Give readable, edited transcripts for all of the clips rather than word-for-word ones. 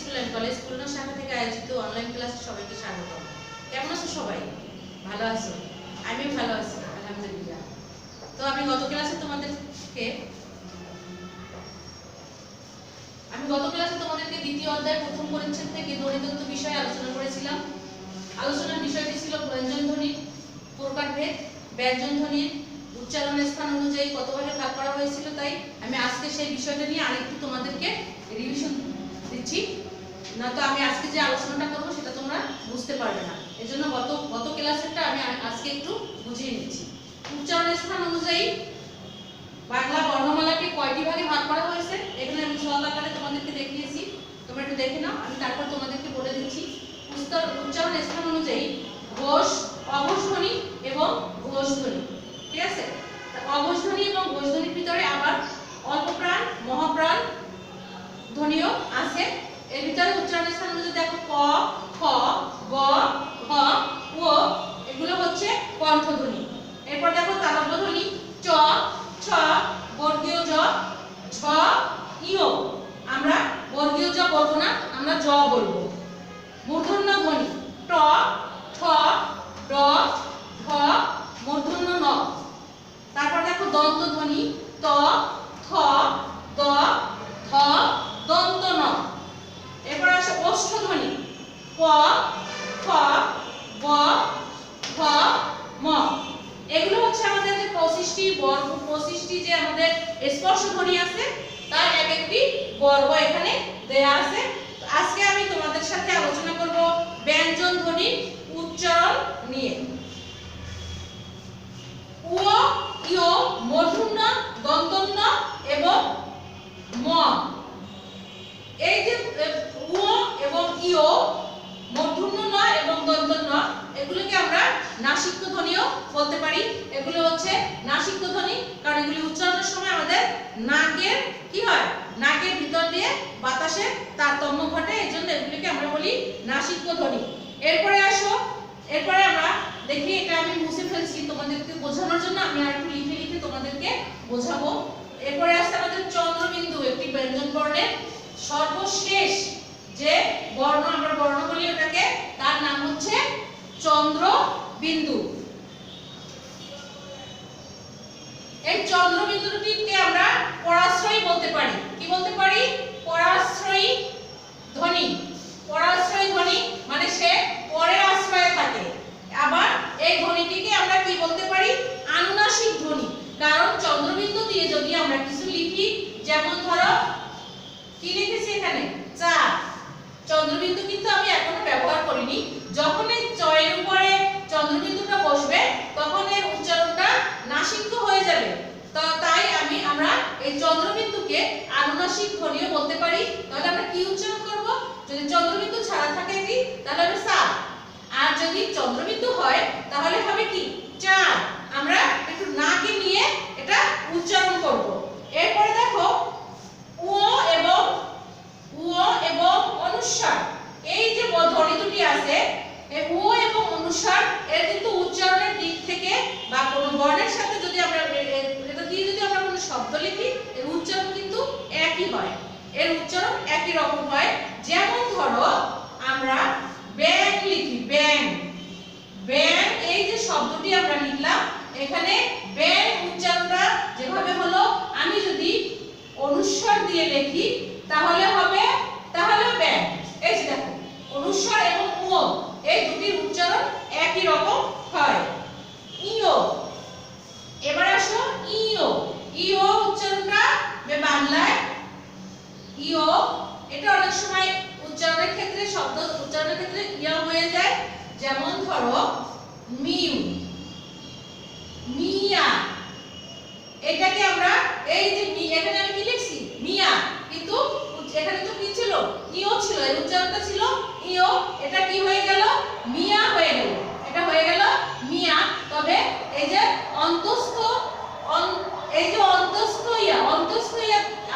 School and college Khulna শাখা থেকে আয়োজিত অনলাইন ক্লাসে সবাইকে স্বাগত। কেমন আছো সবাই? ভালো আছো? আমিও ভালো আছি আলহামদুলিল্লাহ। তো আমি গত ক্লাসে তোমাদেরকে দ্বিতীয় অধ্যায় প্রথম পরিচ্ছেদ থেকে ধ্বনিতত্ত্ব বিষয়ে আলোচনা করেছিলাম। আলোচনার বিষয়টি ছিল ব্যঞ্জন ধ্বনির প্রকারভেদ, ব্যঞ্জন ধ্বনির উচ্চারণের স্থান অনুযায়ী কত ভাগে ভাগ করা হয়েছিল। তাই আমি আজকে সেই বিষয়টা নিয়ে আরেকটু তোমাদেরকে রিভিশন দিচ্ছি, না তো আমি আজকে যে আলোচনাটা করবো সেটা তোমরা বুঝতে পারবে না। এজন্য গত ক্লাসেরটা আমি আজকে একটু বুঝিয়ে নিচ্ছি। উচ্চারণের স্থান অনুযায়ী বাংলা বর্ণমালাকে কয়টি ভাগে ভাগ করা হয়েছে এখানে আমি ছক আকারে তোমাদেরকে দেখিয়েছি, তোমরা একটু দেখে নাও। আমি তারপর তোমাদেরকে বলে দিচ্ছি। উচ্চারণের স্থান অনুযায়ী ঘোষ, অঘোষ ধ্বনি এবং ঘোষ ধ্বনি, ঠিক আছে? অঘোষ ধ্বনি এবং ঘোষ ধ্বনির ভিতরে আবার অল্প প্রাণ, মহাপ্রাণ ধ্বনিও আছে। এর ভিতরে উচ্চারণের স্থান অনুযায়ী দেখো ক, খ, গ, ঘ, ও, এগুলো হচ্ছে কণ্ঠধ্বনি। এরপর দেখো তালব্য ধ্বনি চ, ছ, বর্গীয় জ, ঝ, ইয়। আমরা বর্গীয় জ বলবো না, আমরা জ বলবো। মূর্ধন্য ধ্বনি ট, ঠ, ড, ঢ, মূর্ধন্য ন। তারপর দেখো দন্ত ধ্বনি ত, থ, দ, ধ, দন্ত ন। এরপর আসে ওষ্ঠ ধ্বনি প, ফ, ব, ভ, ম। এগুলো হচ্ছে আমাদের যে 25টি যে আমাদের স্পর্শ ধ্বনি আছে তার এক একটি বর্গ এখানে দেয়া আছে। আজকে আমি তোমাদের সাথে আলোচনা করব ব্যঞ্জন ধ্বনির উচ্চারণ নিয়ে। উ, ইয়, মূর্ধন্য, দন্তন্য এবং ম। এই যে উ এবং ইয়, মূর্ধন্য ন এবং দন্তন্য, এগুলোকে আমরা নাসিক্য ধ্বনিও বলতে পারি। এগুলো হচ্ছে নাসিক্য ধ্বনি, কারণ এগুলি উচ্চারণের সময় আমাদের নাকের কি হয়, নাকের ভিতর দিয়ে বাতাসের তারতম্য ঘটে, এজন্য এগুলিকে আমরা বলি নাসিক্য ধ্বনি। এরপরে আমরা দেখি, এটা আমি মুছে ফেলছি তোমাদেরকে বোঝানোর জন্য, আমি আর একটু লিখে লিখে তোমাদেরকে বোঝাবো। এরপরে আসছে আমাদের চন্দ্রবিন্দু, একটি ব্যঞ্জন বর্ণের সর্বশেষ যে বর্ণ, আমরা বর্ণ বলি ওটাকে, তার নাম হচ্ছে চন্দ্রবিন্দু। এই চন্দ্রবিন্দুটিকে আমরা পরাশ্রয়ী বলতে পারি। কি বলতে পারি? পরাশ্রয়ী ধ্বনি। পরাশ্রয়ী ধ্বনি মানে সে পরের আশ্রয়ে থাকে। আবার এই ধ্বনিটিকে আমরা কি বলতে পারি? আনুনাসিক ধ্বনি। কারণ চন্দ্রবিন্দু দিয়ে যদি আমরা কিছু লিখি, যেমন ধরো কি লিখেছি এখানে চা, চন্দ্রবিন্দু কিন্তু আমি এখনো ব্যবহার করিনি। যখন এই চ এর উপরে চন্দ্রবিন্দুটা বসবে তখন এর উচ্চারণটা নাসিক্য হয়ে যাবে। তো তাই আমরা এই চন্দ্রবিন্দুকে আনুনাসিক ধ্বনিও বলতে পারি। তাহলে আমরা কি উচ্চারণ করব? যদি চন্দ্রবিন্দু ছাড়া থাকে কি, তাহলে হবে সা। আর যদি চন্দ্রবিন্দু হয় তাহলে হবে কি চা। আমরা একটু নাকে নিয়ে এটা উচ্চারণ করব। এরপরে দেখো উ এবং অনুস্বার, এই যে ধ্বনি দুটি আছে, এই উ এবং অনুস্বার, এর কিন্তু উচ্চারণের দিক থেকে বা কোনো বর্ণের সাথে যদি আমরা এটা দিয়ে যদি আমরা কোনো শব্দ লিখি, এর উচ্চারণ কিন্তু একই হয়, এর উচ্চারণ একই রকম হয়। যেমন ধরো আমরা ব্যাং লিখি, ব্যাং, ব্যাং, এই যে শব্দটি আমরা লিখলাম, এখানে ব্যাং উচ্চারণটা যেভাবে হলো, আমি যদি অনুস্বার দিয়ে লিখি তাহলে হবে ব্যাং। এই যে দেখো অনুস্বার এবং উ, এই দুটির উচ্চারণ একই রকম হয়। ইয়, এবার আসো ইয়। ইয় উচ্চারণটা বাংলায় ইয়, এটা অনেক সময় উচ্চারণের ক্ষেত্রে, শব্দ উচ্চারণের ক্ষেত্রে ইয়া হয়ে যায়। যেমন ধরো মিউ, মিয়া, এটাকে আমরা এই যে এখানে আমি কি লিখছি মিয়া, কিন্তু এখানে তো কি ছিল, ইও ছিল, এর উচ্চারণটা ছিল ইও, এটা কি হয়ে গেল, মিয়া হয়ে গেল, এটা হয়ে গেল মিয়া। তবে এই যে অন্তস্থ ইয়া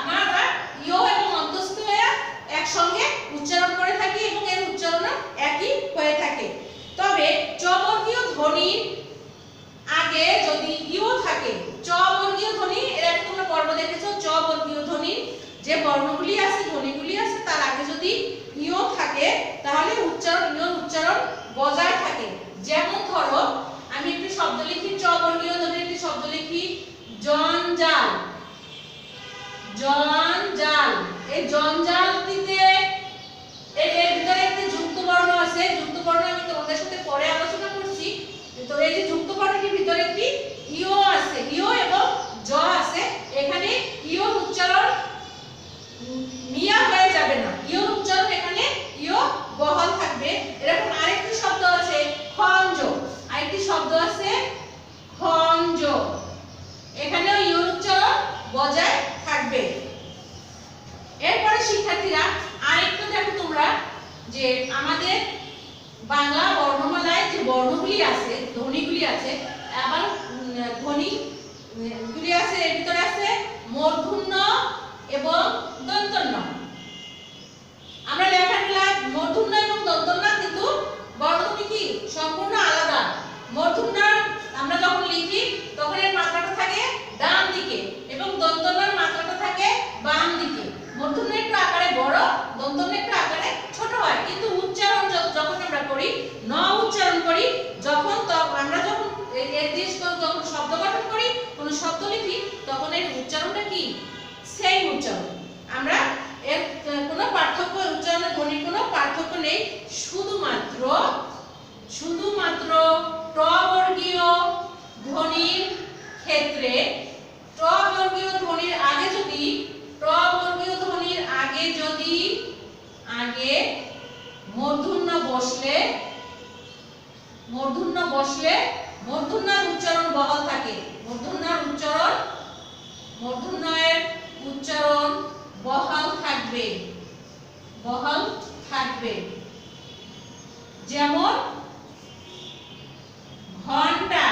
আমরা ইও এবং অন্তস্থ ইয়া একসঙ্গে উচ্চারণ করে থাকি এবং এর উচ্চারণ একই হয়ে থাকে। তবে চ বর্গীয় ধ্বনির আগে যদি ইও থাকে, চ বর্গীয় ধ্বনি, এর আগে তোমরা পর্ব দেখেছো, চ বর্গীয় ধ্বনির যে বর্ণগুলি আছে, ধ্বনিগুলি আছে, তার আগে যদি ইও জঞ্জাল। এই জঞ্জালটিতে এর ভিতরে একটি যুক্ত বর্ণ আছে, যুক্ত বর্ণ আমি তোমাদের সাথে পরে আলোচনা করছি। তো এই যে যুক্ত বর্ণটির ভিতরে একটি ইও আছে, ইও এবং জ আছে। এখানে ইও উচ্চারণ মিয়া হয়ে যাবে না, ইও উচ্চারণ এখানে ইও বহাল থাকবে। এরকম আরেকটি শব্দ আছে খঞ্জ, আরেকটি শব্দ আছে খঞ্জ, এখানেও ইও উচ্চারণ বজায় থাকবে। এরপরে শিক্ষার্থীরা আরেকটু দেখো তোমরা যে আমাদের বাংলা বর্ণমালায় যে বর্ণগুলি আছে, ধ্বনিগুলি আছে, আবার ধ্বনিগুলি আছে, এর ভিতরে আছে মূর্ধন্য এবং দন্তন্য। আমরা লেখার বেলায় মূর্ধন্য এবং দন্তন্য কিন্তু বর্ণগুলি কি সম্পূর্ণ আলাদা। মূর্ধন্য আমরা যখন লিখি তখন এর মাত্রাটা থাকে ডান দিকে এবং দন্তন্যর মাত্রাটা থাকে বাম দিকে। মূর্ধন্য একটু আকারে বড়, দন্তন্য একটু আকারে ছোট হয়, কিন্তু উচ্চারণ যখন আমরা করি, ন উচ্চারণ করি, যখন আমরা যখন এর দেশ যখন শব্দ গঠন করি, কোন শব্দ লিখি, তখন এর উচ্চারণটা কি সেম উচ্চারণ। আমরা এর কোনো পার্থক্য, উচ্চারণে ধ্বনির কোনো পার্থক্য নেই। শুধুমাত্র ট বর্গীয় ধ্বনির ক্ষেত্রে ট বর্গীয় ধ্বনির আগে যদি মূর্ধন্য বসলে মূর্ধন্যের উচ্চারণ বহাল থাকে। মূর্ধন্যের উচ্চারণ বহাল থাকবে। যেমন ঘন্টা,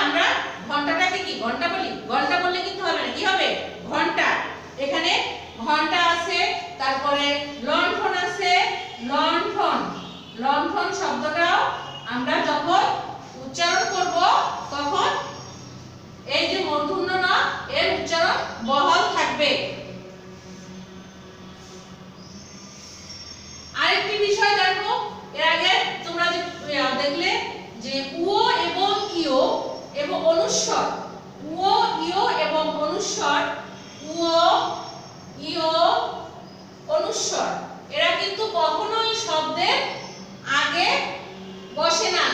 আমরা ঘন্টাটাকে কি ঘন্টা বলি? ঘন্টা বললে কিন্তু হবে না, কি হবে? ঘন্টা। এখানে ঘন্টা আছে, তারপরে লণ্ঠন আছে, লণ্ঠন শব্দটাও আমরা যখন উচ্চারণ করব তখন এই যে মূর্ধন্য ন, এর উচ্চারণ বহাল থাকবে। আরেকটি বিষয় দেখো, এর আগে তোমরা যে দেখলে যে উ এবং ইও এবং অনুস্বর, উ ইও এবং অনুস্বর, উ ইও অনুস্বর, এরা কিন্তু কখনোই শব্দের আগে বসে না।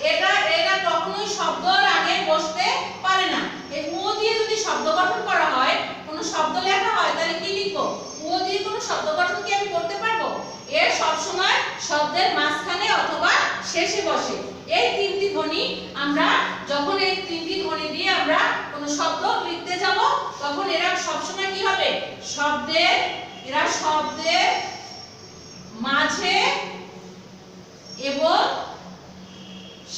এরা কখনোই শব্দের আগে বসতে পারে না। এই উ দিয়ে যদি শব্দ গঠন করা হয়, কোনো শব্দ লেখা হয়, তাহলে কি লিখবো? উ দিয়ে কোনো শব্দ গঠন কি আমি করতে পারবো? এর সব সময় শব্দের মাঝখানে অথবা শেষে বসে। এই তিনটি ধ্বনি আমরা যখন এই তিনটি ধ্বনি দিয়ে আমরা কোনো শব্দ লিখতে যাব, তখন এরা সব সময় কি হবে? এরা শব্দের মাঝে এবং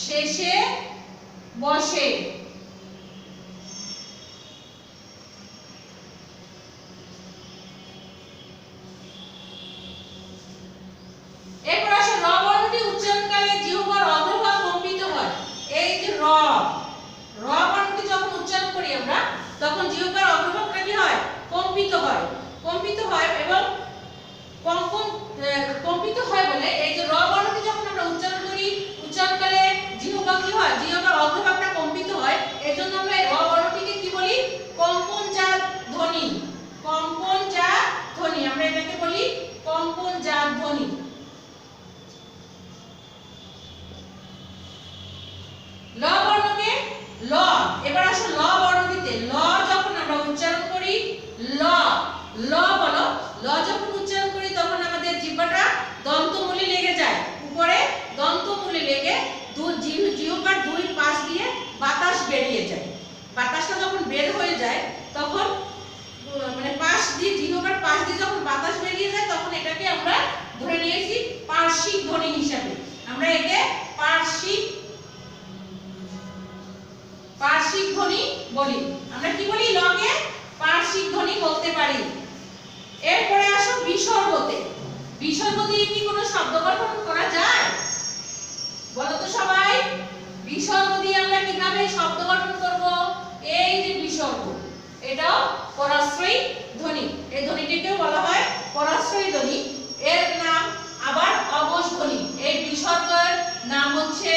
শেষে বসে। এরপর আসো র বর্ণটি উচ্চারণকালে জিহ্বার অগ্রভাগ কম্পিত হয়। এই যে র বর্ণটি যখন উচ্চারণ করি আমরা, তখন জিহ্বার অগ্রভাগটা কি হয়? কম্পিত হয় এবং কম্পিত হয় বলে এই যে র বর্ণটি যখন আমরা উচ্চারণ করি, উচ্চারণকালে জিহ্বা কি হয়? জিহ্বার অগ্রভাগটা কম্পিত হয়। এজন্য আমরা র বর্ণটিকে কি বলি? কম্পনজাত ধ্বনি। আমরা এটাকে বলি কম্পনজাত ধ্বনি। ল বর্ণকে ল, এবার আসো ল বর্ণটিতে ল যখন আমরা উচ্চারণ করি, ল বলো, ল যখন উচ্চারণ করি তখন আমাদের জিহ্বাটা দন্তমূলে লেগে যায়, উপরে দন্তমূলে লেগে জিহ্বার দুই পাশ দিয়ে বাতাস বেরিয়ে যায়। বাতাসটা যখন বের হয়ে যায় তখন মানে পাশ দিয়ে, জিহ্বার পাশ দিয়ে যখন বাতাস বেরিয়ে যায়, তখন এটাকে আমরা ধরে নিয়েছি পার্শ্বিক ধ্বনি হিসাবে। আমরা একে পার্শ্বিক ধ্বনি বলি। আমরা কি বলি? লকে পার্শ্বিক ধ্বনি বলতে পারি। এরপরে আসো বিসর্গতে। বিসর্গ দিয়ে কি কোনো শব্দ গঠন করা যায়? বলো তো সবাই, বিসর্গ দিয়ে আমরা কিভাবে শব্দ গঠন করব? এই যে বিসর্গ, এটাও পরাশ্রয়ী ধ্বনি। এই ধ্বনিটিকেও বলা হয় পরাশ্রয়ী ধ্বনি। এর নাম আবার অঘোষ ধ্বনি। এই বিসর্গের নাম হচ্ছে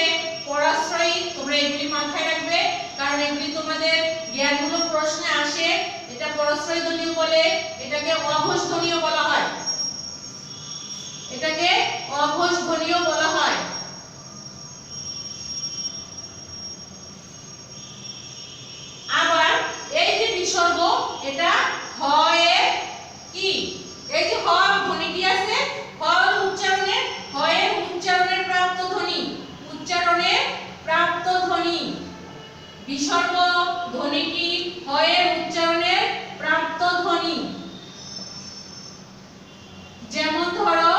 পরাশ্রয়ী। তোমরা এগুলি মাথায় রাখবে, কারণ পরস্পরী ধ্বনিও বলে, এটাকে অঘোষ ধ্বনিও বলা হয়, এটাকে অঘোষ ধ্বনিও বলা হয়। আবার এই যে বিসর্গ, এটা হয় কি, এই যে হ ধ্বনিটি আছে, হয়ের উচ্চারণের প্রাপ্ত ধ্বনি, উচ্চারণের প্রাপ্ত ধ্বনি। বিসর্গ ধ্বনিটি হয়ের উচ্চারণের প্রাপ্ত ধ্বনি। যেমন ধরো,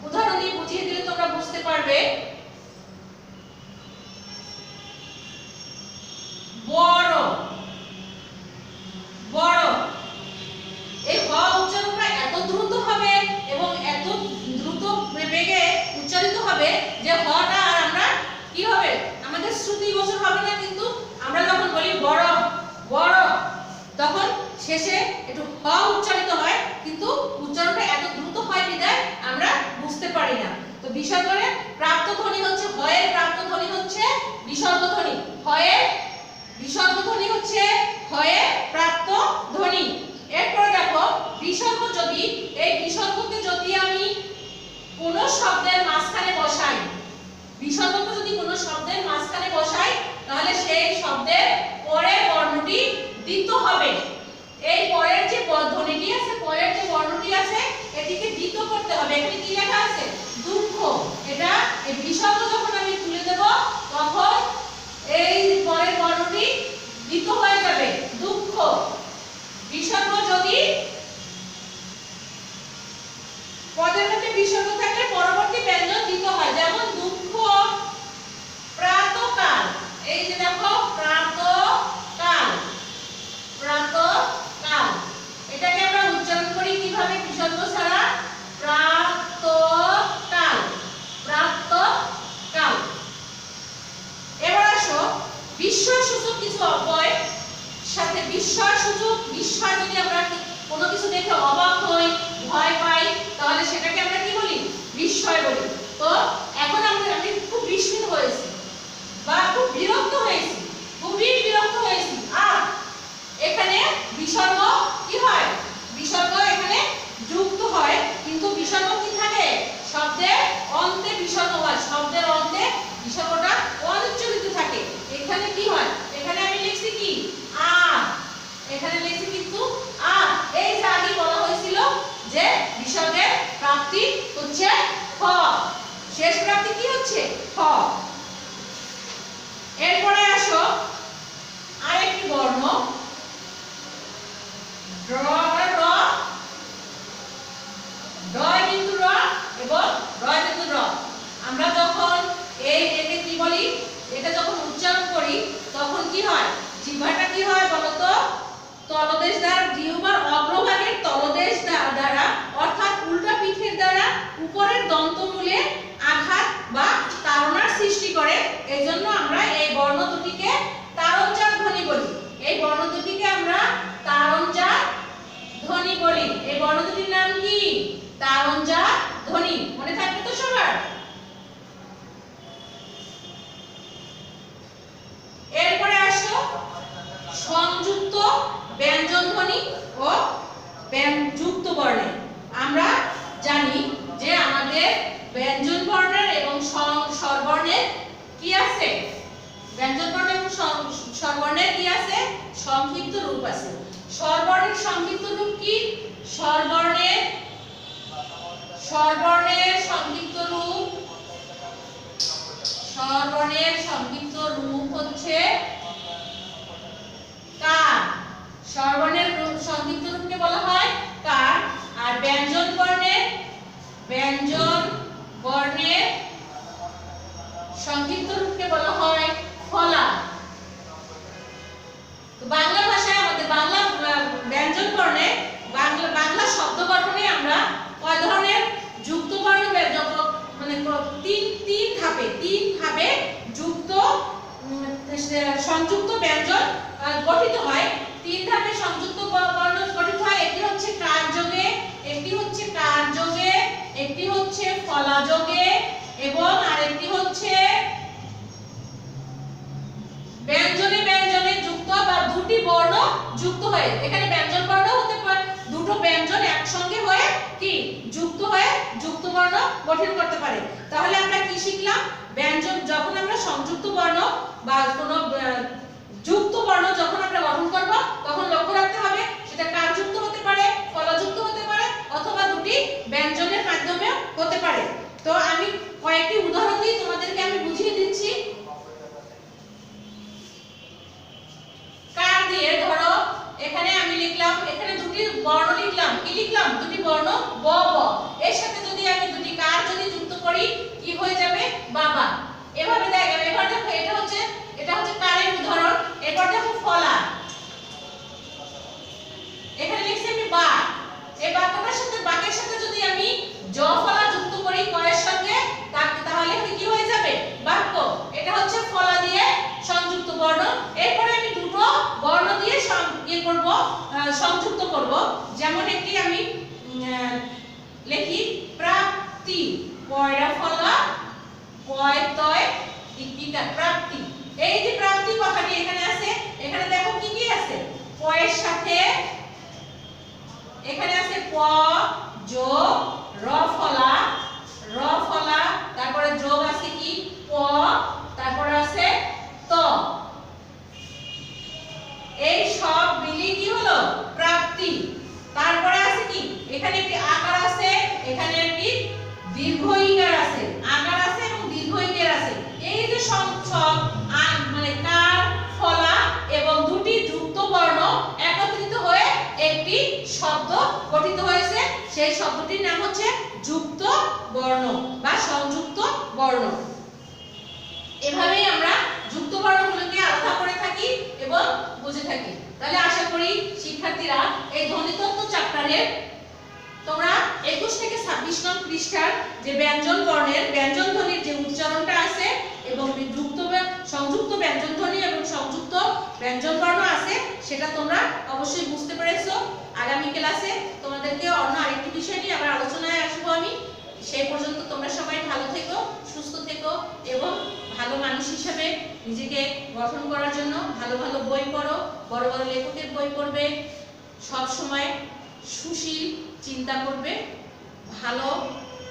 উদাহরণ দিয়ে বুঝিয়ে দিলে তোমরা বুঝতে পারবে। বড়, বড়, এই হ উচ্চারণটা এত দ্রুত হবে এবং এত দ্রুত বেগে উচ্চারিত হবে যে হটা আর আমরা কি হবে, আমাদের শ্রুতিগোচর হবে না। কিন্তু আমরা যখন বলি বড় বড়, তখন শেষে একটু হ উচ্চারিত হয়, কিন্তু উচ্চারণটা এত দ্রুত হয় বিধায় আমরা বুঝতে পারি না। তো বিসর্গের প্রাপ্ত ধ্বনি হচ্ছে, হয়ের প্রাপ্ত ধ্বনি হচ্ছে বিসর্গ ধ্বনি, হয়ের বিসর্গ ধ্বনি হচ্ছে হয়ের প্রাপ্ত ধ্বনি। এরপরে দেখো, বিসর্গ যদি, এই বিসর্গকে যদি আমি কোন শব্দের মাঝখানে বসাই, বিসর্গকে যদি কোন শব্দের মাঝখানে বসাই, তাহলে সেই শব্দের পরের বর্ণটি দ্বিত হবে। এই পরের যে ধ্বনিটি আছে, পরের যে বর্ণটি আছে, এটিকে দ্বিত করতে হবে। এখানে কি লেখা আছে, দুঃখ। এটা এই বিসর্গ যখন আমি তুলে দেব, তখন এই পরের বর্ণটি দ্বিত হয়ে যাবে, দুঃখ। বিসর্গ যদি পদের মধ্যে বিসর্গ থাকলে পরবর্তী ব্যঞ্জন দ্বিত হয়। যেমন দুঃখ প্রাতকাল, এই যে দেখো প্রাতকাল, প্রাতকাল, এটাকে আমরা উচ্চারণ করি কিভাবে বিসর্গ ছাড়া, প্রাতকাল, প্রাতকাল। এবার আসো বিস্ময়সূচক কিছু অব্যয় সাথে, বিস্ময়সূচক, বিস্ময় যদি আমরা কোনো কিছু দেখে অবাক হই, ভয় পাই, তাহলে সেটাকে আমরা কি বলি, বিস্ময় বলি। তো এখন আমি খুব বিস্মিত হয়েছি বা খুব বিরক্ত হয়েছি, খুবই বিরক্ত হয়েছি, এখানে বিসর্গ কি হয়, বিসর্গ এখানে যুক্ত হয়, কিন্তু বিসর্গ কি থাকে, শব্দের অন্তে বিসর্গ হয়, শব্দের অন্তে বিসর্গটা অনুচ্চারিত থাকে। এখানে কি হয়, এখানে আমি লিখছি কি, এখানে লিখছি কিন্তু এই যে আগে বলা হয়েছিল যে বিসর্গের প্রাপ্তি হচ্ছে হ, শেষ প্রাপ্তি কি হচ্ছে, হ। এরপরে আসো আরেকটি বর্ণ, র, কিন্তু র এবং রয় কিন্তু র। আমরা যখন একে কি বলি, এটা যখন উচ্চারণ করি, তখন কি হয়, জিহ্বাটা কি হয় বলতো, তলদেশ দ্বারা, জিহ্বার অগ্রভাগের তলদেশ দ্বারা, অর্থাৎ উল্টা পিঠের দ্বারা উপরের দন্তমূলে আঘাত বা তাড়নার সৃষ্টি করে। এজন্য আমরা এই বর্ণ দুটিকে তাড়নজাত ধ্বনি বলি, এই বর্ণ দুটিকে আমরা তাড়নজাত ধ্বনি বলি। এই বর্ণ দুটির নাম কি, তাড়নজাত ধ্বনি। মনে থাকবে তো সবার? এরপরে আসো সংযুক্ত ব্যঞ্জন ধ্বনি ও যুক্ত বর্ণে। আমরা জানি যে আমাদের ব্যঞ্জন বর্ণের এবং স্বরবর্ণের কি আছে, ব্যঞ্জন বর্ণ এবং স্বরবর্ণের কি আছে, সংক্ষিপ্ত রূপ আছে। স্বরবর্ণের সংক্ষিপ্ত রূপ কি, স্বরবর্ণের সংক্ষিপ্ত রূপ, স্বরবর্ণের সংক্ষিপ্ত রূপ হচ্ছে কার। স্বরবর্ণের সংক্ষিপ্ত রূপকে বলা হয় কার। আর ব্যঞ্জন বর্ণের সংক্ষিপ্ত রূপকে বলা হয় ফলা। তো বাংলা ভাষায় আমাদের বাংলা ব্যঞ্জন বর্ণে, বাংলা শব্দ গঠনে আমরা কয় ধরনের যুক্ত বর্ণ, মানে তিন ধাপে যুক্ত সংযুক্ত ব্যঞ্জন গঠিত হয়। তিন ধাপে সংযুক্ত বর্ণ গঠিত হয়। একটি হচ্ছে কারযোগে, একটি হচ্ছে কারযোগে, একটি হচ্ছে ফলাযোগে এবং আরেকটি হচ্ছে ব্যঞ্জনে যুক্ত বা দুটি বর্ণ যুক্ত হয়ে, এখানে ব্যঞ্জন বর্ণ হতে পারে, দুটো ব্যঞ্জন একসঙ্গে হয়ে কি যুক্ত হয়ে যুক্ত বর্ণ গঠন করতে পারে। তাহলে আমরা কি শিখলাম? ব্যঞ্জন যখন আমরা সংযুক্ত বর্ণ বা কোনো যুক্ত বর্ণ যখন আমরা গঠন করব তখন লক্ষ্য রাখতে হবে সেটা কারযুক্ত হতে পারে, ফলযুক্ত হতে পারে, অথবা দুটি ব্যঞ্জনের মাধ্যমে হতে পারে। তো আমি কয়েকটি উদাহরণ দিয়ে তোমাদেরকে আমি বুঝিয়ে দিচ্ছি। কার দিয়ে, ধরো এখানে আমি লিখলাম, এখানে দুটি বর্ণ লিখলাম, কি লিখলাম? দুটি বর্ণ ব ব, এর সাথে যদি আমি দুটি কার যদি যুক্ত করি কি হয়ে যাবে? বাবা। এভাবে দেখো, এবার দেখো এটা হচ্ছে কারের উদাহরণ। এরপর দেখো ফলা, এখানে লিখছি আমি বা, এই বাক্যটার সাথে বাকের সাথে যদি আমি জ ফলা যুক্ত করি কয়ের সঙ্গে তাহলে কি হয়ে যাবে? বাক্য। এটা হচ্ছে ফলা দিয়ে সংযুক্ত বর্ণ। এরপরে আমি দুটো বর্ণ দিয়ে সংযুক্ত করব। যেমন একটি আমি লিখি প্রাপ্তি, পয়রা ফলা পয় তয় ইকিটা প্রাপ্তি। এই যে প্রাপ্তি কথাটি এখানে আছে, এখানে দেখো কি কি আছে? পয়ের সাথে এখানে আছে প যোগ র ফলা, তারপরে যোগ আছে কি প, তারপরে আছে ত। এই সব মিলিয়ে কি হলো? প্রাপ্তি। তারপরে আছে কি? এখানে একটি আকার আছে, এখানে একটি দীর্ঘ ইকার আছে, আকার আছে এবং দীর্ঘ ইকার আছে। এই যে সব মানে কার, ফলা এবং দুটি যুক্ত বর্ণ একত্রিত হয়ে একটি শব্দ গঠিত হয়েছে। সেই শব্দটির নাম হচ্ছে যুক্ত বর্ণ বা সংযুক্ত বর্ণ। এভাবেই আমরা যুক্ত বর্ণগুলোকে আলাদা করে থাকি এবং বুঝে থাকি। তাহলে আশা করি শিক্ষার্থীরা এই ধ্বনিতত্ত্ব চ্যাপ্টারের তোমরা 21 থেকে 26 নং পৃষ্ঠার যে ব্যঞ্জন বর্ণের ব্যঞ্জন ধ্বনির যে উচ্চারণটা আছে এবং সংযুক্ত ব্যঞ্জন ধ্বনি এবং সংযুক্ত ব্যঞ্জন বর্ণ আছে সেটা তোমরা অবশ্যই বুঝতে পেরেছো। আগামী ক্লাসে তোমাদেরকে অন্য আরেকটি বিষয় নিয়ে আবার আলোচনায় আসবো আমি। সেই পর্যন্ত তোমরা সবাই ভালো থেকো, সুস্থ থেকো এবং ভালো মানুষ হিসেবে নিজেকে গঠন করার জন্য ভালো ভালো বই পড়ো, বড় বড় লেখকের বই পড়বে, সব সময় সুশীল চিন্তা করবে, ভালো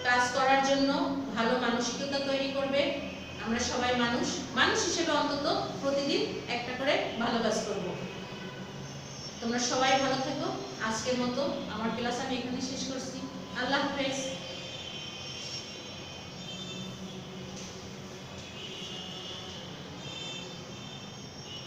কাজ করার জন্য ভালো মানসিকতা তৈরি করবে। আমরা সবাই মানুষ হিসেবে অন্তত প্রতিদিন একটা করে ভালো কাজ করব। তোমরা সবাই ভালো থেকো। আজকের মতো আমার ক্লাস আমি এখানে শেষ করছি।